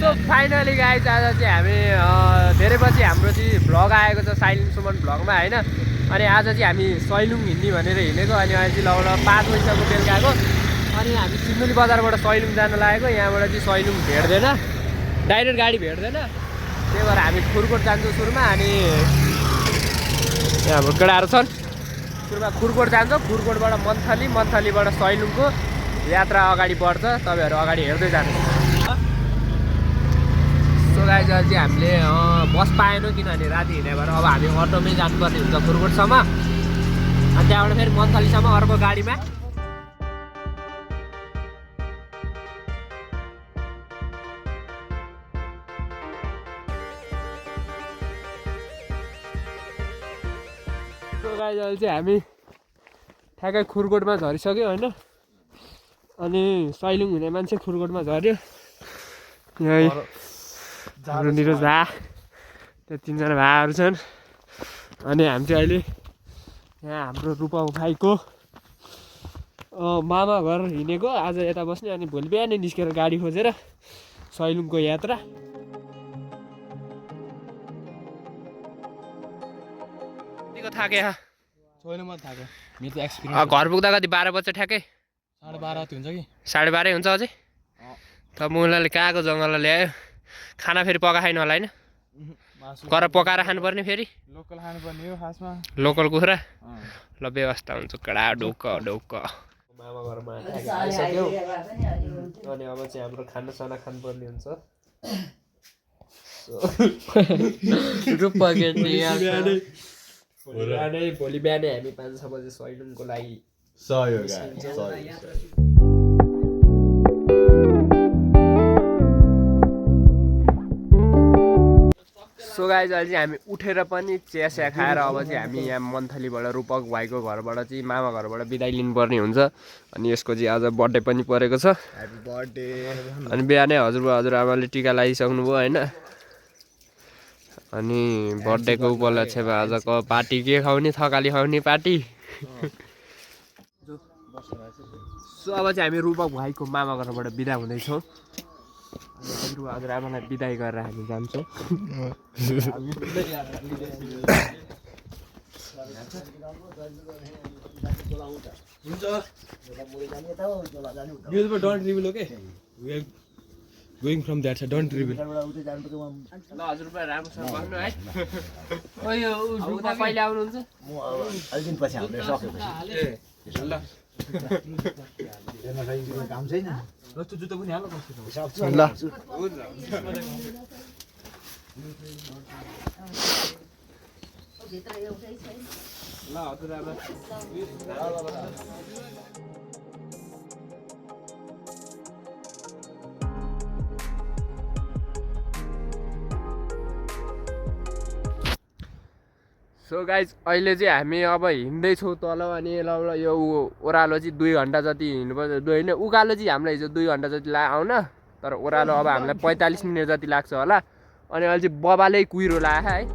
So finally guys आज चाहिँ हामी धेरै पछि हाम्रो चाहिँ भ्लग आएको छ साइलिङ सुमन भ्लगमा होइन। अनि आज चाहिँ हामी सैलुङ हिँड्ने भनेर हिँडेको अनि अहिले चाहिँ लगभग 5 बजीसम्म बेलुका आएको। अनि हामी सिन्धुली बजारबाट सैलुङ जान लागेको। यहाँबाट चाहिँ सैलुङ भेट्दैन, डाइरेक्ट गाडी भेट्दैन, त्यही भएर हामी खुरकोट जान्छौँ सुरुमा। अनि यहाँ हाम्रो केटाहरू छन्, सुरुमा खुरकोट जान्छौँ, खुरकोटबाट मन्थलीबाट सैलुङको यात्रा अगाडि बढ्छ। तपाईँहरू अगाडि हेर्दै जानुहोस्। सो गाइज अहिले चाहिँ हामीले बस पाएनौँ किनभने राति हिँड्यो भएर अब हामी अटोमै जानुपर्ने हुन्छ खुरकोटसम्म, अनि त्यहाँबाट फेरि मन्थलीसम्म अर्को गाडीमा। सो गाइज अहिले चाहिँ हामी ठ्याक्कै खुरकोटमा झरिसक्यो होइन। अनि सैलुङ हुने मान्छे खुरकोटमा झऱ्यो। यहीँ हाम्रो निरज भा, त्यहाँ 3जना भाइहरू छन्। अनि हामी चाहिँ अहिले यहाँ हाम्रो रूपा भाइको मामा घर हिँडेको, आज यता बस्ने। अनि भोलि बिहानै निस्केर गाडी खोजेर सैलुङको यात्रा। कतिको थाके छैन म थाके, मेरो त एक्सपिरियन्स। घर पुग्दा कति 12 बज्छ ठ्याक्कै? 12:30 हुन्छ कि 12:30 हुन्छ अझै। त मुलाले कहाँको जङ्गललाई ल्यायो, खाना फेरि पकाएन होला होइन? गर पकाएर खानुपर्ने फेरि, लोकल खानुपर्ने हो खासमा, लोकल कुखुरा। ल व्यवस्था हुन्छ कडा ढोक मामा घरमा आइसक्यो। अनि अब चाहिँ हाम्रो खानासाना खानुपर्ने हुन्छ। भोलि बिहानै हामी 5-6 बजे सैलुङको लागि सो गाइज अहिले चाहिँ हामी उठेर पनि चिया खाएर अब चाहिँ हामी यहाँ मन्थलीबाट रूपक भाइको घरबाट चाहिँ मामा घरबाट बिदाई लिनुपर्ने हुन्छ। अनि यसको चाहिँ आज बर्थडे पनि परेको छ। Happy birthday. अनि बिहानै हजुरआमाले टिका लगाइसक्नु भयो होइन। अनि बर्थडेको उपलक्ष्यमा आजको पार्टी के खुवाउने, थकाली खुवाउने पार्टी। सो अब चाहिँ हामी रूपक भाइको मामा घरबाट बिदा हुँदैछौँ। हजुरआमालाई बिदाई गरेर हामी जान्छौँ। Don't reveal, okay? We are going from that side. Don't reveal. ल हजुर राम्रोसँग भन्नु है। ओ यो उता कहिले आउनुहुन्छ? म अलि दिन पछि आउने सकेपछि ल काम छैन। ल त्यो जुत्ता पनि हाल कस्तो छ। ल हजुरआमा सो गाइज अहिले चाहिँ हामी अब हिँड्दैछौँ तल। अनि यो ओह्रालो चाहिँ 2 घन्टा जति हिँड्नुपर्छ, होइन उकालो चाहिँ हामीलाई हिजो 2 घन्टा जति आउन, तर ओह्रालो अब हामीलाई 45 मिनट जति लाग्छ होला। अनि अहिले चाहिँ बबालै कुहिरो लाग्यो है।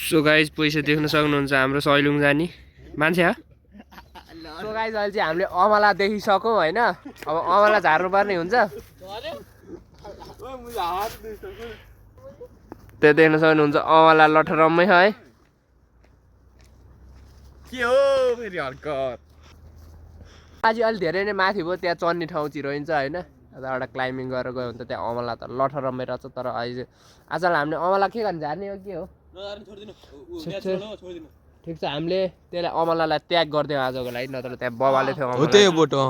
सो गाइज पैसा देख्न सक्नुहुन्छ हाम्रो सैलुङ जाने मान्छे हो। सो गाइज अहिले चाहिँ हामीले अमला देखिसक्यौँ होइन। अब अमला झार्नुपर्ने हुन्छ। त्यो देख्न सक्नुहुन्छ अमला लठरम्मै है। के हो फेरि हरकत? आज अलि धेरै नै माथि भयो, त्यहाँ चढ्ने ठाउँ चिरोइन्छ होइन। एउटा क्लाइम्बिङ गरेर गयो भने त त्यहाँ अमला त लठरम्मै रहेछ। तर अहिले आजलाई हामीले अमला के गर्ने, झार्ने हो के हो? ठिक छ, हामीले त्यसलाई अमलालाई त्याग गरिदिउँ आजको लागि, नत्र त्यहाँ बबाले थियो हो त्यही बोटो।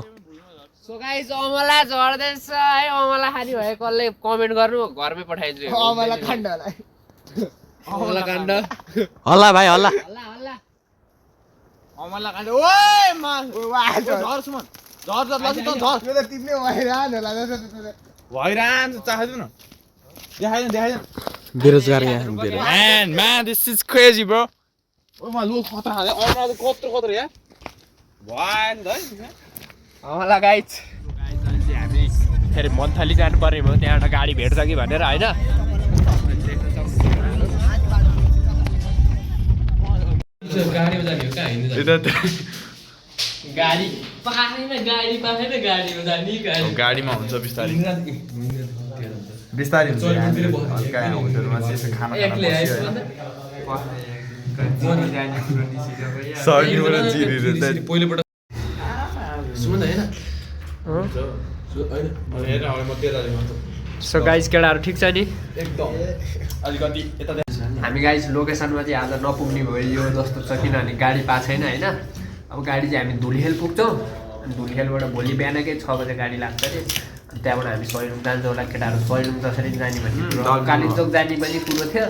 सो गाइस अमला झर्दैछ है। अमला खाने भए कसले कमेन्ट गर्नु, घरमै पठाइदिन्छु। अमला खण्डलाई अमला काण्ड हल्ला भाइ हल्ला। अमला खण्ड। ओए मा झर सुमन झर झर लसी त झर। यो त तिमीले हैरान होला जस्तो भइरान चाहदैन। देखाइदैन। बेरोजगार यहाँ बेरो। Man, this is crazy, bro. ओ मा लो खतरा हाले अमला त कत्रो यार। वान है। अमला गाइस हामी फेरि मन्थली जानुपर्ने भयो त्यहाँबाट गाडी भेट्छ कि भनेर होइन गाडीमा जाने हो कहाँ हिँड्नु गाडी पाएन गाडीमा जाने गाडीमा हुन्छ बिस्तारै बिस्तारै हुन्छ हल्का होटलमा चाहिँ यसो खाना सो गाइस केटाहरू ठिक छ नि एकदम अलिकति यता हामी गाइस लोकेसनमा चाहिँ आज नपुग्ने भयो यो जस्तो छ किनभने गाडी पाएको छैन होइन अब गाडी चाहिँ हामी धुलिखेल पुग्छौँ अनि धुलिखेलबाट भोलि बिहानकै 6 बजे गाडी लाग्छ अरे अनि त्यहाँबाट हामी सयरुङ जान्छौँ होला केटाहरू सयरुङ जसरी जाने भन्ने कुरो कालिम्पोङ जाने पनि कुरो थियो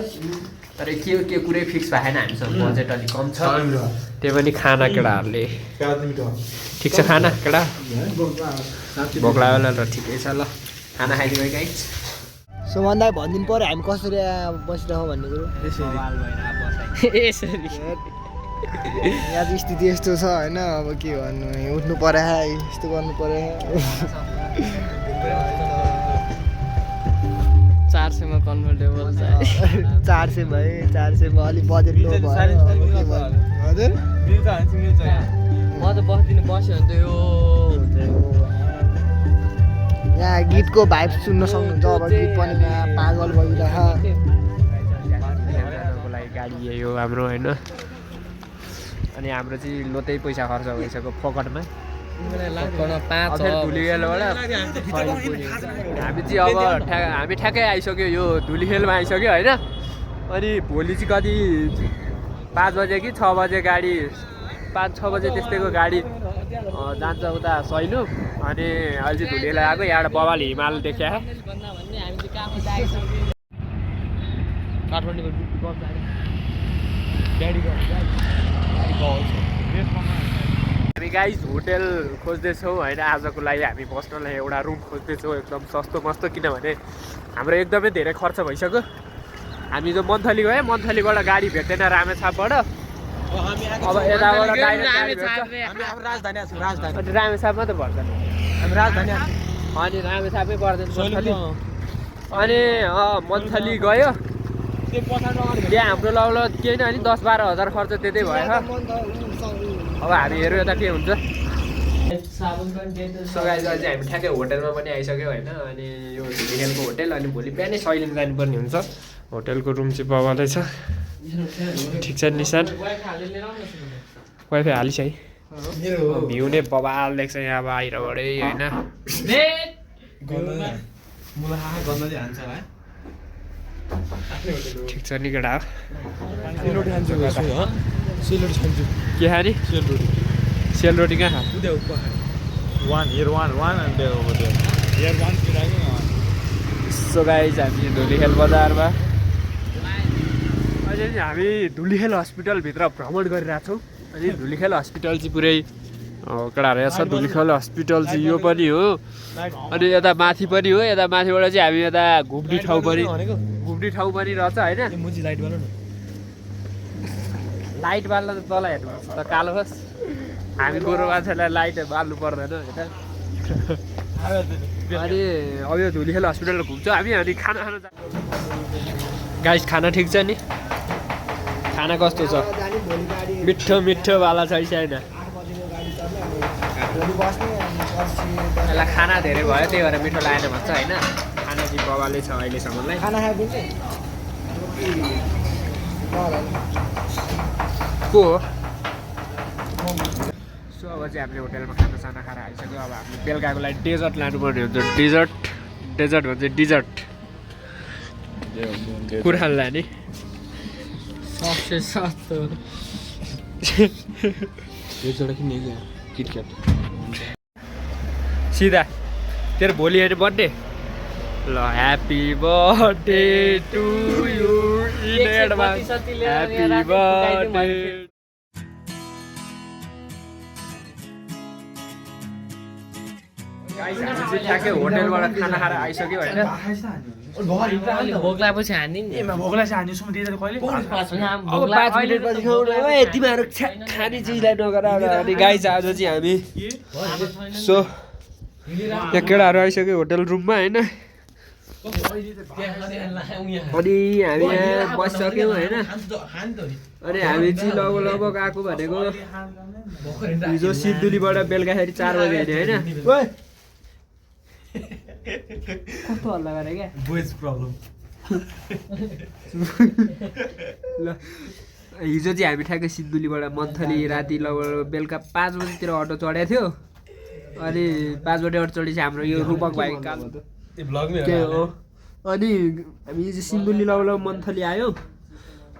तर के कुरै फिक्स भएन हामीसँग बजेट अलिक कम छ त्यो पनि खाना केटाहरूले ठिक छ खाना केटा भोक लाग्यो होला र ठिकै छ ल खाना खाइदियो गाइस सुमन दाइ भनिदिनु पर्यो हामी कसरी बसिरहेको भन्ने कुरो यसरी यहाँ चाहिँ स्थिति यस्तो छ होइन अब के भन्नु उठ्नु पर्यो यस्तो गर्नु पर्यो 400 मा कन्भर्टेबल 400 भयो 400 मा अलिक बजेट लो भयो हजुर म त बस्दिनँ बस्यो भने त यो यहाँ गीतको भाइब सुन्न सक्नुहुन्छ अब गीत पनि यहाँ पागल भइरहेको लागि गाडी यही हो हाम्रो होइन अनि हाम्रो चाहिँ लोतै पैसा खर्च भइसक्यो फोकटमा हामी चाहिँ अब हामी ठ्याक्कै आइसक्यो यो धुलिखेलमा आइसक्यो होइन अनि भोलि चाहिँ कति 5 बजे कि 6 बजे गाडी 5-6 बजे त्यस्तैको गाडी जान्छ उता सैलु अनि अहिले चाहिँ धुलिखेल आएको यहाँबाट बबाल हिमाल देखिया हामी गाइस होटेल खोज्दैछौँ होइन आजको लागि हामी बस्नलाई एउटा रुम खोज्दैछौँ एकदम सस्तो मस्तो किनभने हाम्रो एकदमै धेरै खर्च भइसक्यो हामी जो मन्थली गयो मन्थलीबाट गाडी भेट्दैन रामेछापबाट अब यताबाट राजधानी रामेछापमा त पर्छ अनि रामेछापै पर्दैन मन्थली अनि मन्थली गयो त्यहाँ हाम्रो लगभग केही न नि 10-12 हजार खर्च त्यतै भयो अब हामी हेरौँ यता के हुन्छ सो गाइस अहिले हामी ठ्याक्कै होटेलमा पनि आइसक्यो होइन अनि यो धुलिखेलको होटेल अनि भोलि बिहानै सैलिङ जानुपर्ने हुन्छ होटेलको रुम चाहिँ बबालै छ ठिक छ निशान वाइफाई हालिस् है भ्यू नै बबाल देख्छ यहाँ बाहिरबाटै होइन ठिक छ नि केटा के खाने सेलरोटी कहाँ खा सो गाइस हामी धुलिखेल बजारमा अहिले चाहिँ हामी धुलिखेल हस्पिटलभित्र भ्रमण गरिरहेको छौँ अनि धुलिखेल हस्पिटल चाहिँ पुरै केटाहरू यहाँ छ धुलिखेल हस्पिटल चाहिँ यो पनि हो अनि यता माथि पनि हो यता माथिबाट चाहिँ हामी यता घुम्ने ठाउँ पनि रहेछ होइन लाइट बाल्न त तल हेर्नुपर्छ त कालो होस् हामी गोरो मान्छेलाई लाइट बाल्नु पर्दैन होइन अनि अब यो धुलिखेल हस्पिटल घुम्छौँ हामी अनि खाना खान गाइस खाना ठिक छ नि खाना कस्तो छ मिठोवाला छ छैन यसलाई खाना धेरै भयो त्यही भएर मिठो लागेन भन्छ होइन खाना चाहिँ बबालै छ अहिलेसम्मलाई को हो सो अब चाहिँ हामीले होटेलमा खाना खाएर आइसक्यो अब हामीले बेलुकाको लागि डेजर्ट लानुपर्ने हुन्छ डेजर्ट भन्छ डिजर्ट कुरान लाने सबसे सस्तो किटक्याट सिधा तेरो भोलि हेर्ने बर्थडे ल happy birthday to you in advance happy birthday guys हामी चाहिँ ठ्याक्कै होटेलबाट खाना खाएर आइसक्यो होइन भोग्ला पछि हान्ने नि भोग्ला चाहिँ हान्छु कहिले अब 5 मिनेटपछि खाउँ ए तिमीहरू खाने चिजलाई नगर अनि गाइस आज चाहिँ हामी सो यहाँ केटाहरू आइसक्यो होटल रुममा होइन अनि हामी यहाँ बसिसक्यौँ होइन अनि हामी चाहिँ लगभग आएको भनेको हिजो सिन्धुलीबाट बेलुकाखेरि 4 बजे हिँड्यो होइन कस्तो हल्ला गरे क्या ल हिजो चाहिँ हामी ठ्याक्कै सिन्धुलीबाट मन्थली राति लगभग बेलुका 5 बजीतिर अटो चढेको थियो अनि 5 बजे अटो चढेपछि हाम्रो यो रूपक भाइ के हो अनि हामी चाहिँ सिन्धुली लगभग मन्थली आयो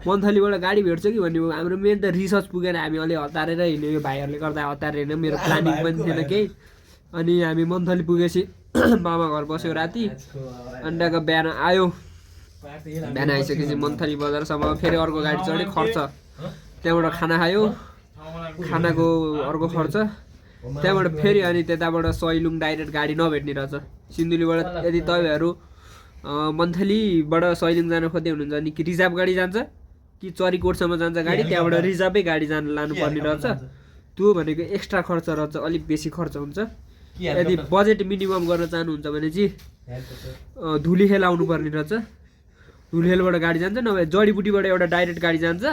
मन्थलीबाट गाडी भेट्छ कि भन्ने हाम्रो मेन त रिसर्च पुगेन हामी अलि हतारेर हिँड्यो यो भाइहरूले गर्दा हतारेर हिँड्यो मेरो प्लानिङ पनि थिएन केही अनि हामी मन्थली पुगेपछि मामा घर बस्यो राति अनि त्यहाँको बिहान आयो बिहान आइसकेपछि मन्थली बजारसम्म फेरि अर्को गाडी चढ्यो खर्च त्यहाँबाट खाना खायो खानाको अर्को खर्च त्यहाँबाट फेरि अनि त्यताबाट सैलुङ डाइरेक्ट गाडी नभेट्ने रहेछ सिन्धुलीबाट यदि तपाईँहरू मन्थलीबाट सैलुङ जान खोज्दै हुनुहुन्छ अनि कि रिजर्भ गाडी जान्छ कि चरीकोटसम्म जान्छ गाडी त्यहाँबाट रिजर्भै गाडी लानुपर्ने रहेछ त्यो भनेको एक्स्ट्रा खर्च रहेछ अलिक बेसी खर्च हुन्छ यदि बजेट मिनिमम गर्न चाहनुहुन्छ भने चाहिँ धुलीखेल आउनुपर्ने रहेछ धुलीखेलबाट गाडी जान्छ नभए जडीबुटीबाट एउटा डाइरेक्ट गाडी जान्छ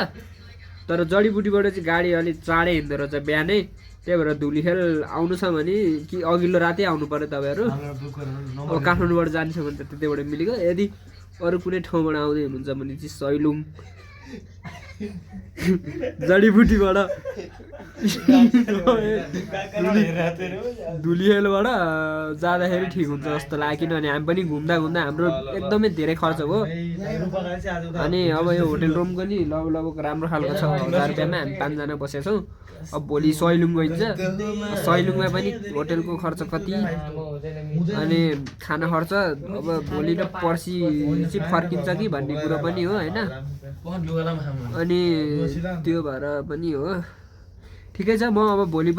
तर जडीबुटीबाट चाहिँ गाडी अलिक चाँडै हिँड्दो रहेछ बिहानै त्यही भएर धुलीखेल आउनु छ भने कि अघिल्लो रातै आउनु पर्यो तपाईँहरू अब काठमाडौँबाट जाने छ भने त त्यतैबाट मिलेको यदि अरू कुनै ठाउँबाट आउँदै हुनुहुन्छ भने चाहिँ सैलुङ जडीबुटीबाट धुलीखेलबाट जाँदाखेरि ठिक हुन्छ जस्तो लाग्यो किनभने हामी पनि घुम्दा घुम्दा हाम्रो एकदमै धेरै खर्च भयो अनि अब यो होटल रुम पनि लगभग राम्रो खालको छ 1000 रुपियाँमा हामी 5 जना बसेका छौँ अब भोलि सैलुङ गइन्छ सैलुङमा पनि होटलको खर्च कति अनि खाना खर्च अब भोलि र पर्सि चाहिँ फर्किन्छ कि भन्ने कुरो पनि हो होइन अनि त्यो भएर पनि हो ठिकै छ म अब भोलि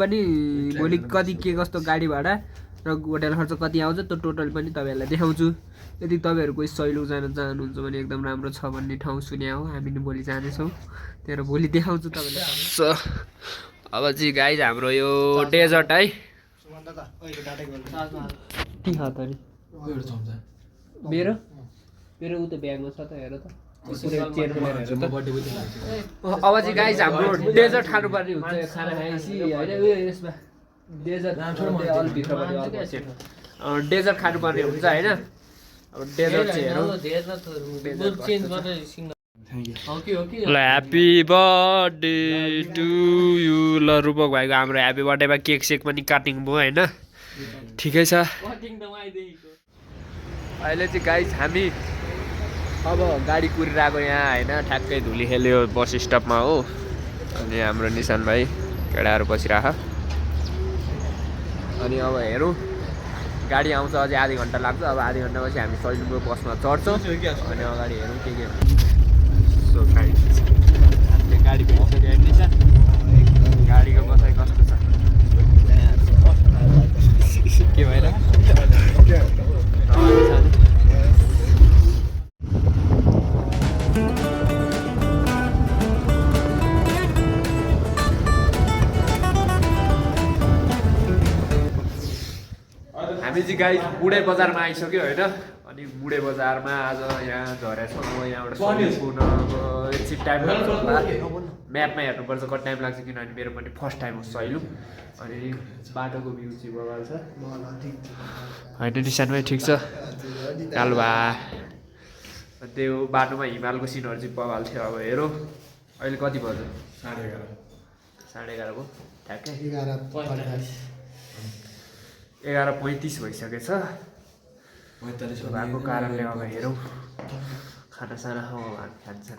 कति के कस्तो गाडी भाडा र होटल खर्च कति आउँछ त्यो टोटल पनि तपाईँहरूलाई देखाउँछु यदि तपाईँहरू कोही सैलुङ जान चाहनुहुन्छ भने एकदम राम्रो छ भन्ने ठाउँ सुने हो हामी नि भोलि जानेछौँ त्यही भएर भोलि देखाउँछु तपाईँलाई अब चाहिँ गाइज हाम्रो यो डेजर्ट है मेरो मेरो उ त ब्यागमा छ त हेर त अब चाहिँ गाइज हाम्रो डेजर्ट खानुपर्ने हुन्छ खाना खाएपछि होइन उयो यसमा डेजर्ट डेजर्ट खानुपर्ने हुन्छ होइन अब डेजर्ट चाहिँ हेरौँ ल ह्याप्पी बर्थडे टु यु ल रूपक भाइको हाम्रो ह्याप्पी बर्थडेमा केक सेक पनि काटिङ भयो होइन ठिकै छ अहिले चाहिँ गाइज हामी अब गाडी कुरिरहेको यहाँ होइन ठ्याक्कै धुली खेल्यो बस स्टपमा हो अनि हाम्रो निशान भाइ केटाहरू बसिरह अनि अब हेरौँ गाडी आउँछ अझै आधी घन्टा लाग्छ अब आधी घन्टापछि हामी सैलुङको बसमा चढ्छौँ अनि अगाडि हेरौँ के सो गाडी भेटिसक्यो निशान गाडीको बसाइ कस्तो छ के भएर हामी चाहिँ गाई बुढे बजारमा आइसक्यो होइन अनि बुढे बजारमा आज यहाँ झरेछौँ यहाँबाट पुग्न अब एकछिन टाइम लाग्छ होला म्यापमा हेर्नुपर्छ कति टाइम लाग्छ किनभने मेरो पनि फर्स्ट टाइम हो सैलुङ अनि बाटोको भ्यू चाहिँ बगाल छ होइन निशानमै ठिक छ कालो भा त्यो बाटोमा हिमालको सिनहरू चाहिँ बगाल थियो अब हेरौँ अहिले कति बज्यो 11:30 भयो ठ्याक्कै 11:35 भइसकेछ भएको कारणले अब हेरौँ खानासाना खान्छु